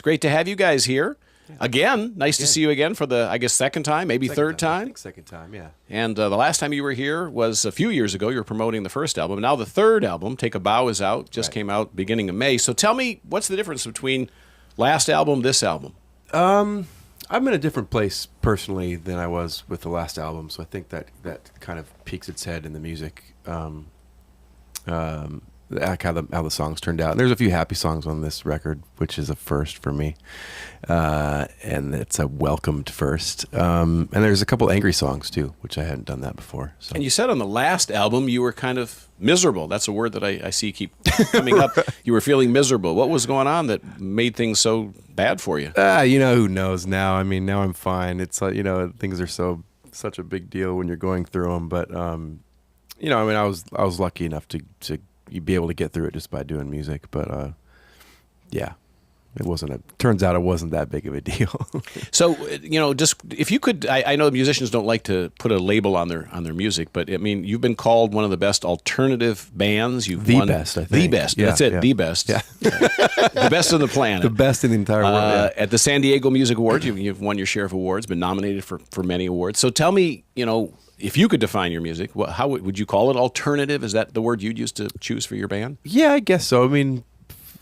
great to have you guys here. Again, nice to see you again for the, I guess, second time, maybe third time. I think second time, yeah. And the last time you were here was a few years ago. You were promoting the first album. Now the third album, Take a Bow, is out. Just came out beginning of May. So tell me, what's the difference between last album, this album? I'm in a different place personally than I was with the last album, so I think that kind of peeks its head in the music. Like how the songs turned out. And there's a few happy songs on this record, which is a first for me, and it's a welcomed first. And there's a couple angry songs too, which I hadn't done that before. So. And you said on the last album you were kind of miserable. That's a word that I see keep coming up. You were feeling miserable. What was going on that made things so bad for you? Who knows now? I mean, now I'm fine. It's like, things are such a big deal when you're going through them. But I was lucky enough to be able to get through it just by doing music. But turns out it wasn't that big of a deal. So, just if you could, I know musicians don't like to put a label on their music, but I mean, you've been called one of the best alternative bands. You've won best, I think. The best. Yeah, That's it. Yeah. The best. Yeah. The best on the planet. The best in the entire world. Yeah. At the San Diego Music Awards, you've won your share of awards, been nominated for many awards. So tell me, if you could define your music, how would you call it? Alternative? Is that the word you'd use to choose for your band? Yeah, I guess so. I mean,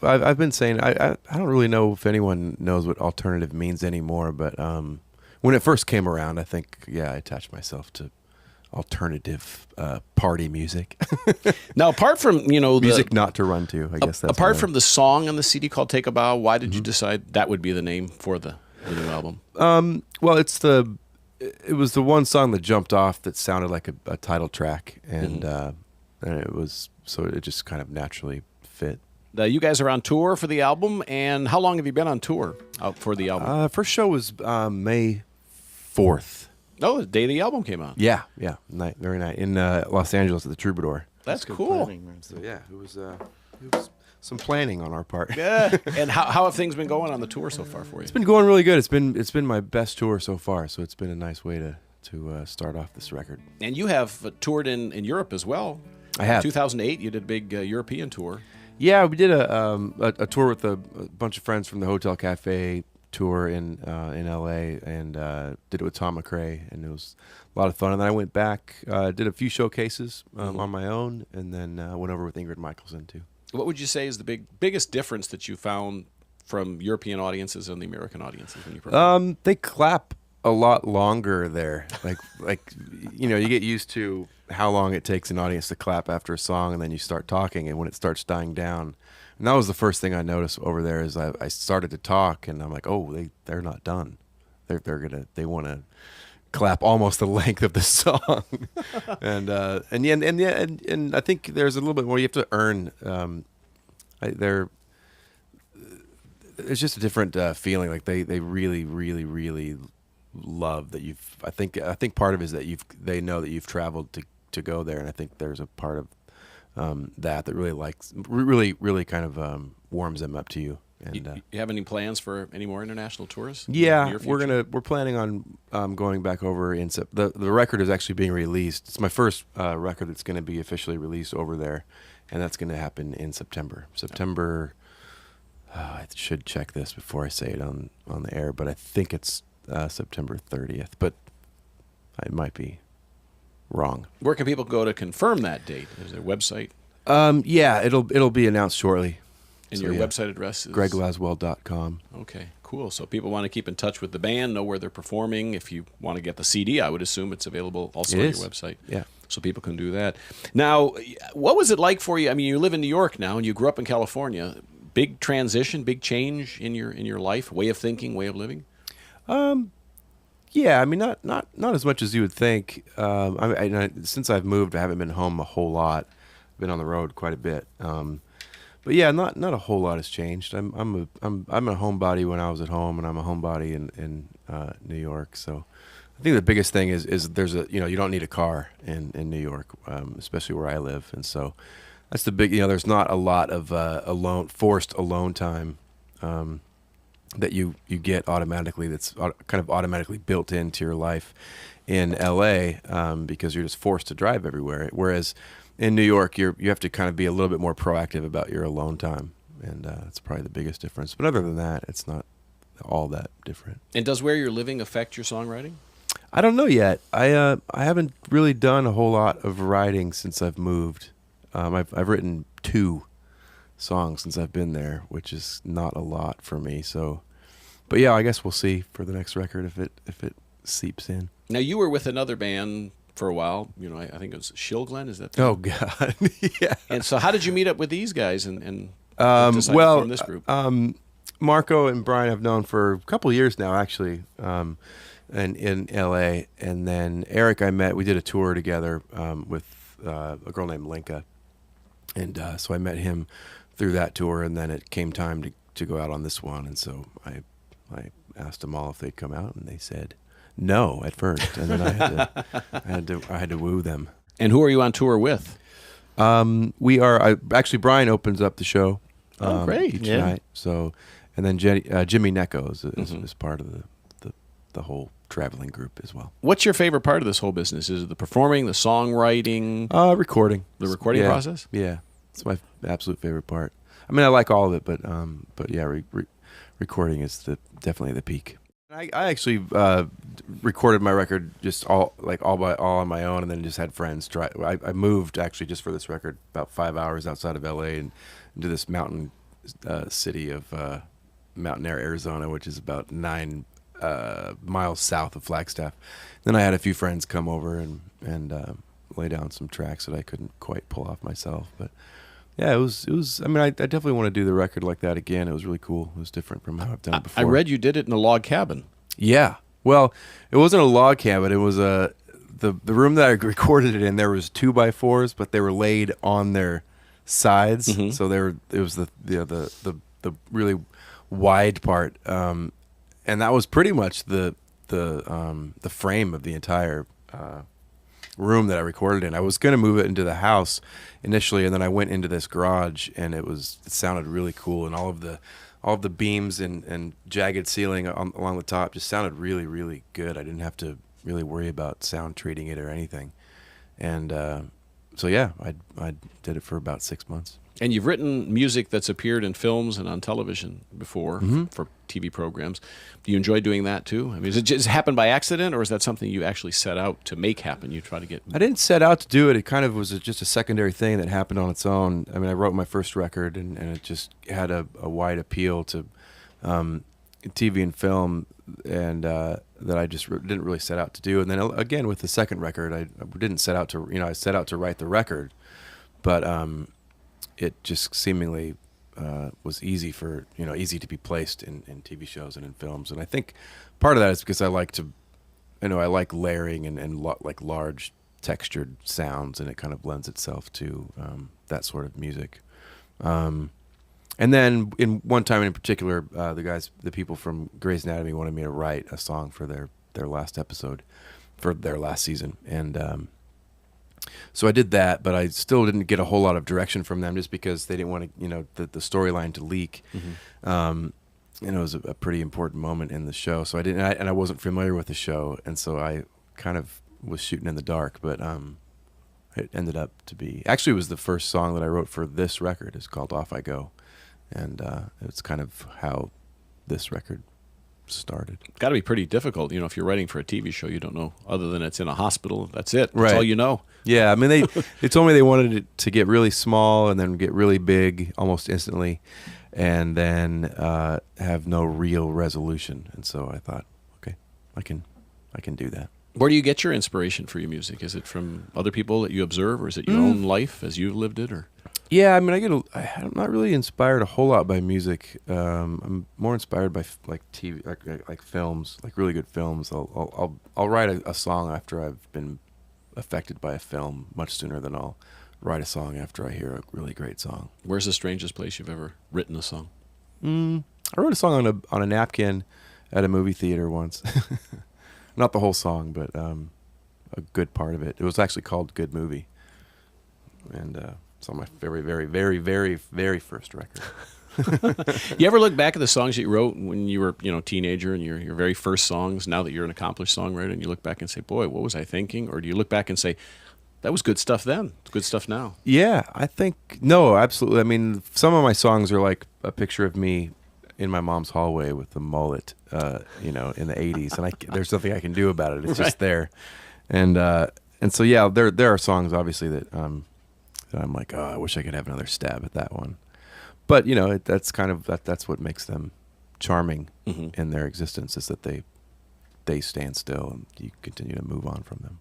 I've been saying I don't really know if anyone knows what alternative means anymore, but when it first came around, I think I attached myself to alternative party music. Now, apart from music not to run to, I guess that's apart from the song on the CD called "Take a Bow," why did you decide that would be the name for the new album? Well, it was the one song that jumped off that sounded like a title track, and it just kind of naturally fit. You guys are on tour for the album, and how long have you been on tour out for the album? First show was May 4th. Oh, the day the album came out. Yeah, very nice in Los Angeles at the Troubadour. That's cool. So it was some planning on our part. Yeah. And how have things been going on the tour so far for you? It's been going really good. It's been my best tour so far, so it's been a nice way to start off this record. And you have toured in Europe as well. I have. 2008, you did a big European tour. Yeah, we did a tour with a bunch of friends from the Hotel Cafe tour in LA, and did it with Tom McRae, and it was a lot of fun. And then I went back, did a few showcases on my own, and then went over with Ingrid Michaelson too. What would you say is the biggest difference that you found from European audiences and the American audiences when you perform? They clap a lot longer there. Like you get used to how long it takes an audience to clap after a song, and then you start talking, and when it starts dying down. And that was the first thing I noticed over there is I started to talk, and I'm like, oh, they're not done. They want to clap almost the length of the song, and I think there's a little bit more you have to earn. It's just a different feeling. Like they really, really, really love that you've. I think part of it is that they know that you've traveled to go there, and I think there's a part of that really kind of warms them up to you. And you have any plans for any more international tours? Yeah, we're planning on going back over in the record is actually being released. It's my first record that's going to be officially released over there, and that's going to happen in September. I should check this before I say it on the air, but I think it's September 30th, but I might be wrong. Where can people go to confirm that date? Is there a website? Yeah, it'll be announced shortly. And your website address is? GregLaswell.com. Okay, cool. So people want to keep in touch with the band, know where they're performing. If you want to get the CD, I would assume it's available also on your website. Yeah. So people can do that. Now, what was it like for you? I mean, you live in New York now, and you grew up in California. Big transition, big change in your life, way of thinking, way of living? Yeah, I mean, not as much as you would think. Since I've moved, I haven't been home a whole lot. Been on the road quite a bit. But yeah, not a whole lot has changed. I'm a homebody when I was at home, and I'm a homebody in New York. So I think the biggest thing is there's you don't need a car in New York, especially where I live, and so that's the big there's not a lot of forced alone time that you get automatically. That's kind of automatically built into your life in LA because you're just forced to drive everywhere. Whereas in New York, you have to kind of be a little bit more proactive about your alone time, and that's probably the biggest difference. But other than that, it's not all that different. And does where you're living affect your songwriting? I don't know yet. I haven't really done a whole lot of writing since I've moved. I've written 2 songs since I've been there, which is not a lot for me. So, but yeah, I guess we'll see for the next record if it seeps in. Now, you were with another band for a while. You know, I think it was Shilglen. Is that? Oh God, yeah. And so, how did you meet up with these guys and decide to form this group? Marco and Brian I've known for a couple of years now, actually. And in L.A. And then Eric I met. We did a tour together with a girl named Linka, and so I met him through that tour. And then it came time to go out on this one, and so I asked them all if they'd come out, and they said no at first, and then I had to woo them. And who are you on tour with? We are actually Brian opens up the show. Oh, great! Each night. So, and then Jimmy Necco is part of the whole traveling group as well. What's your favorite part of this whole business? Is it the performing, the songwriting? Recording. The recording process? Yeah. It's my absolute favorite part. I mean, I like all of it, but yeah, recording is definitely the peak. I actually recorded my record just all on my own, and then just had friends try. I moved actually just for this record about 5 hours outside of LA and into this mountain city of Mountain Air, Arizona, which is about 9 miles south of Flagstaff. Then I had a few friends come over and lay down some tracks that I couldn't quite pull off myself. But yeah, it was. I mean, I definitely want to do the record like that again. It was really cool. It was different from how I've done it before. I read you did it in a log cabin. Yeah. Well, it wasn't a log cabin. It was the room that I recorded it in. There was 2x4s, but they were laid on their sides, so it was the really wide part. And that was pretty much the frame of the entire room that I recorded in. I was going to move it into the house initially, and then I went into this garage, and it sounded really cool, and all of the beams and jagged ceiling along the top just sounded really, really good. I didn't have to really worry about sound treating it or anything, and so yeah, I did it for about 6 months. And you've written music that's appeared in films and on television before for TV programs. Do you enjoy doing that too? I mean, does it just happen by accident, or is that something you actually set out to make happen? You try to get... I didn't set out to do it. It kind of was just a secondary thing that happened on its own. I mean, I wrote my first record, and it just had a wide appeal to TV and film, and that I just didn't really set out to do. And then again, with the second record, I didn't set out to, I set out to write the record, but it just seemingly was easy to be placed in TV shows and in films. And I think part of that is because I like to, I like layering and like large textured sounds, and it kind of lends itself to that sort of music. And then in one time in particular, the people from Grey's Anatomy wanted me to write a song for their last episode, for their last season. And so I did that, but I still didn't get a whole lot of direction from them, just because they didn't want to, the storyline to leak. It was a pretty important moment in the show, so I wasn't familiar with the show, and so I kind of was shooting in the dark. But it ended up to be, actually, it was the first song that I wrote for this record. It's called "Off I Go," and it's kind of how this record started. It's got to be pretty difficult, if you're writing for a TV show, you don't know other than it's in a hospital. That's it. That's right. all you know. Yeah, I mean, they told me they wanted it to get really small and then get really big almost instantly, and then have no real resolution. And so I thought, okay, I can do that. Where do you get your inspiration for your music? Is it from other people that you observe, or is it your own life as you've lived it? Or yeah, I mean, I'm not really inspired a whole lot by music. I'm more inspired by like TV, like films, like really good films. I'll write a song after I've been affected by a film much sooner than I'll write a song after I hear a really great song. Where's the strangest place you've ever written a song? I wrote a song on a napkin at a movie theater once. Not the whole song, but a good part of it. It was actually called "Good Movie," and it's on my very, very, very, very, very first record. You ever look back at the songs that you wrote when you were, a teenager, and your very first songs, now that you're an accomplished songwriter, and you look back and say, boy, what was I thinking? Or do you look back and say, That was good stuff then. It's good stuff now. Yeah, I think no, absolutely. I mean, some of my songs are like a picture of me in my mom's hallway with the mullet, in the '80s, and there's nothing I can do about it. It's just there, and so yeah, there are songs obviously that that I'm like, oh, I wish I could have another stab at that one, but that's kind of that's what makes them charming in their existence, is that they stand still and you continue to move on from them.